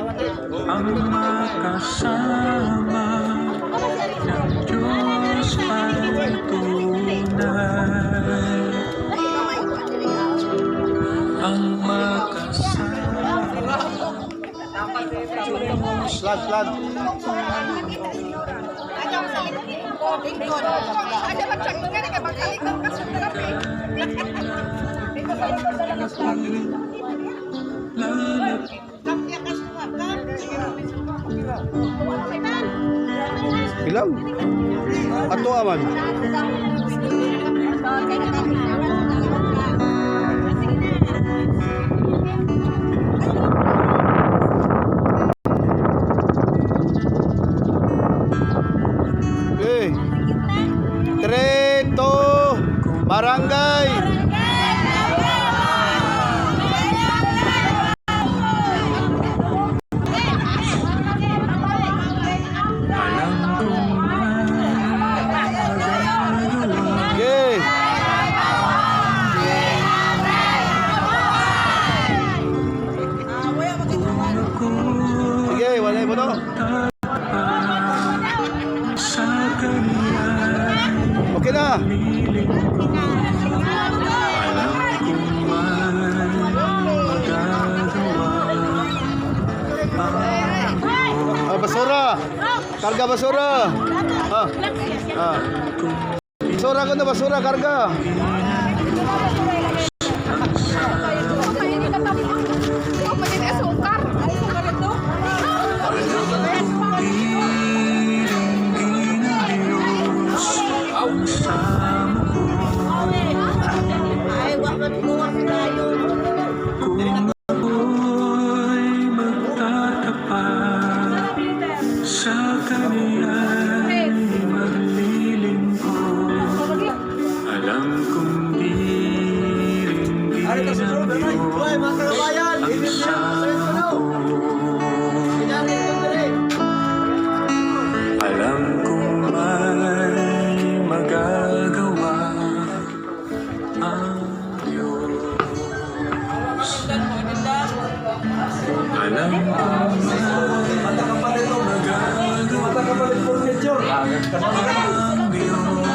ang makasama ng Diyos ay tunay. Ang makasama. Slad. Ada macam ni kan balik ke terapi. Ilang? Ato aman. Okay. 3, 2, barangay. Sige, wala mo to. Okay na. Basura. Karga basura. Basura ko na basura, karga. Sa kaniya'y maglilingkod. Alam kong diringgin ng Diyos ang sama ko. Alam kong may magagawa ang Diyos. Alam kong ang Diyos.